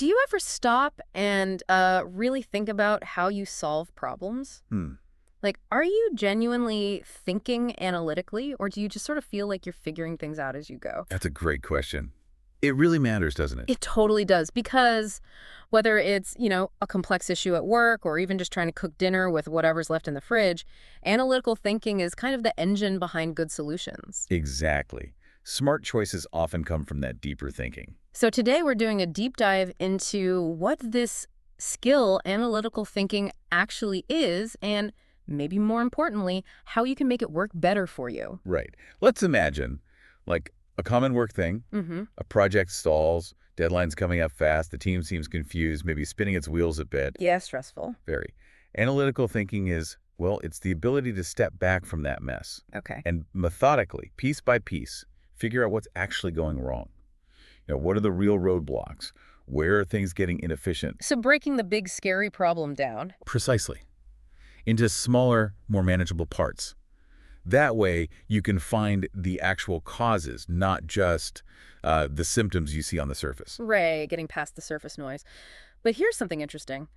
Do you ever stop and really think about how you solve problems? Hmm. Like, are you genuinely thinking analytically, or do you just sort of feel like you're figuring things out as you go? That's a great question. It really matters, doesn't it? It totally does, because whether it's, a complex issue at work or even just trying to cook dinner with whatever's left in the fridge, analytical thinking is kind of the engine behind good solutions. Exactly. Smart choices often come from that deeper thinking. So today we're doing a deep dive into what this skill, analytical thinking, actually is, and maybe more importantly, how you can make it work better for you. Right. Let's imagine, like, a common work thing. Mm-hmm. A project stalls, deadline's coming up fast, the team seems confused, maybe spinning its wheels a bit. Yeah, stressful. Very. Analytical thinking is, well, it's the ability to step back from that mess Okay. and methodically, piece by piece, figure out what's actually going wrong. What are the real roadblocks? Where are things getting inefficient? So breaking the big scary problem down. Precisely. Into smaller, more manageable parts. That way, you can find the actual causes, not just the symptoms you see on the surface. Right, getting past the surface noise. But here's something interesting.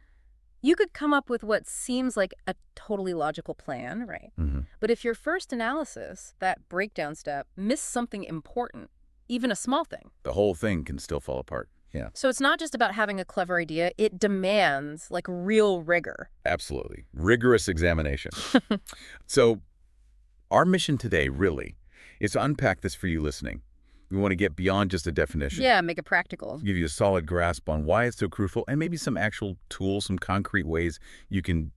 You could come up with what seems like a totally logical plan, right? hmm But if your first analysis, that breakdown step, missed something important, even a small thing. The whole thing can still fall apart. Yeah, So it's not just about having a clever idea, it demands like real rigor. absolutely. Rigorous examination. So our mission today, really, is to unpack this for you listening. We want to get beyond just a definition. Yeah, make it practical. Give you a solid grasp on why it's so crucial and maybe some actual tools, some concrete ways you can,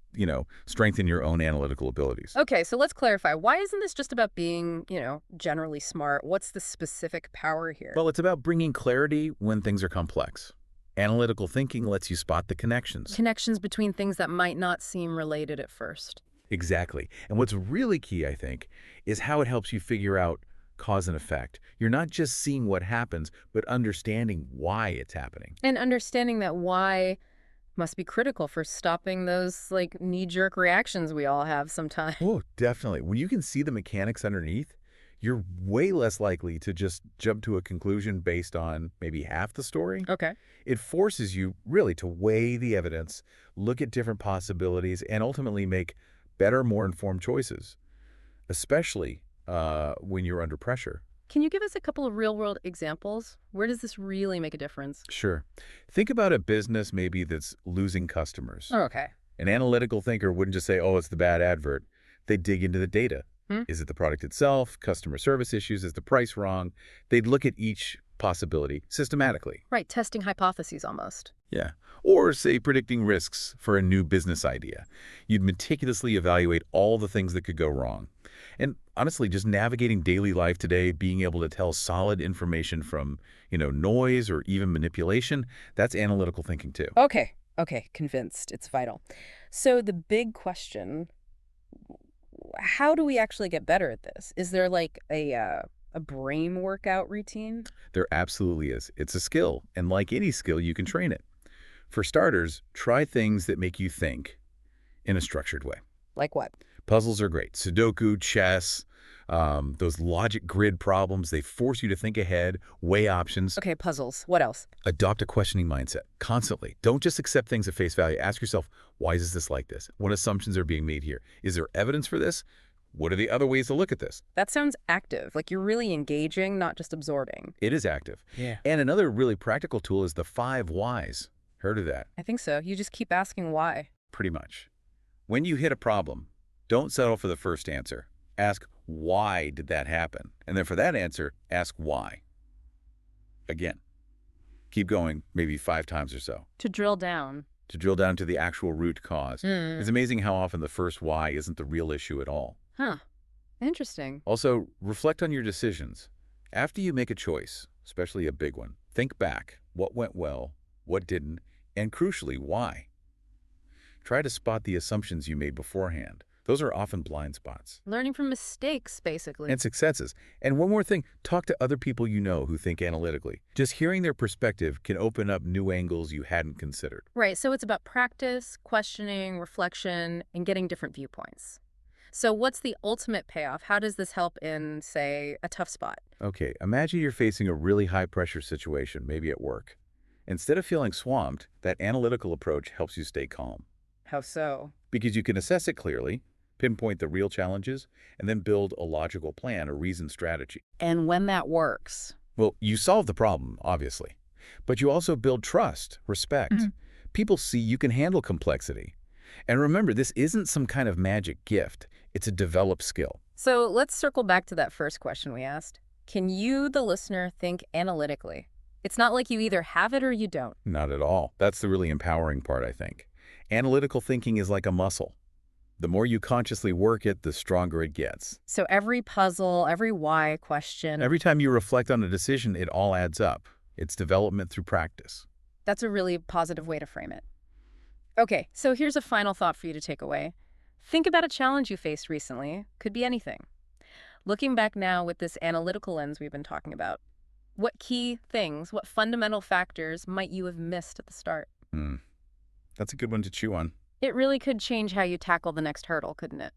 strengthen your own analytical abilities. Okay, so let's clarify. Why isn't this just about being, generally smart? What's the specific power here? Well, it's about bringing clarity when things are complex. Analytical thinking lets you spot the connections. Connections between things that might not seem related at first. Exactly. And what's really key, I think, is how it helps you figure out cause and effect. You're not just seeing what happens, but understanding why it's happening. And understanding that why must be critical for stopping those like knee-jerk reactions we all have sometimes. Oh, definitely. When you can see the mechanics underneath, you're way less likely to just jump to a conclusion based on maybe half the story. Okay. It forces you really to weigh the evidence, look at different possibilities, and ultimately make better, more informed choices, especially when you're under pressure. Can you give us a couple of real-world examples? Where does this really make a difference? Sure. Think about a business maybe that's losing customers. Oh, okay. An analytical thinker wouldn't just say, oh, it's the bad advert. They'd dig into the data. Hmm? Is it the product itself, customer service issues, is the price wrong? They'd look at each possibility systematically. Right, testing hypotheses almost. Yeah. Or, say, predicting risks for a new business idea. You'd meticulously evaluate all the things that could go wrong. And honestly, just navigating daily life today, being able to tell solid information from, noise or even manipulation, that's analytical thinking too. Okay, convinced. It's vital. So the big question, how do we actually get better at this? Is there like a brain workout routine? There absolutely is. It's a skill, and like any skill, you can train it. For starters, try things that make you think in a structured way. Like what? Puzzles are great. Sudoku, chess, those logic grid problems, they force you to think ahead, weigh options. Okay, puzzles. What else? Adopt a questioning mindset constantly. Don't just accept things at face value. Ask yourself, why is this like this? What assumptions are being made here? Is there evidence for this? What are the other ways to look at this? That sounds active, like you're really engaging, not just absorbing. It is active. Yeah. And another really practical tool is the 5 whys. Heard of that? I think so. You just keep asking why. Pretty much. When you hit a problem, don't settle for the first answer. Ask, why did that happen? And then for that answer, ask why. Again. Keep going, maybe 5 times or so, To drill down. to drill down to the actual root cause. Hmm. It's amazing how often the first why isn't the real issue at all. Huh. Interesting. Also, reflect on your decisions. After you make a choice, especially a big one, think back. What went well, what didn't, and crucially, why? Try to spot the assumptions you made beforehand. Those are often blind spots. Learning from mistakes, basically. And successes. And one more thing, talk to other people you know who think analytically. Just hearing their perspective can open up new angles you hadn't considered. Right, so it's about practice, questioning, reflection, and getting different viewpoints. So what's the ultimate payoff? How does this help in, say, a tough spot? Okay, imagine you're facing a really high-pressure situation, maybe at work. Instead of feeling swamped, that analytical approach helps you stay calm How so? because you can assess it clearly, pinpoint the real challenges, and then build a logical plan or reasoned strategy. And when that works. Well, you solve the problem, obviously, but you also build trust, respect. Mhm. People see you can handle complexity. And remember, this isn't some kind of magic gift. It's a developed skill. So let's circle back to that first question we asked. Can you, the listener, think analytically? It's not like you either have it or you don't. Not at all. That's the really empowering part, I think. Analytical thinking is like a muscle. The more you consciously work it, the stronger it gets. So every puzzle, every why question, Every time you reflect on a decision, it all adds up. It's development through practice. that's a really positive way to frame it. Okay, so here's a final thought for you to take away. Think about a challenge you faced recently. Could be anything. Looking back now with this analytical lens we've been talking about, what key things, what fundamental factors might you have missed at the start? Hmm. That's a good one to chew on. It really could change how you tackle the next hurdle, couldn't it?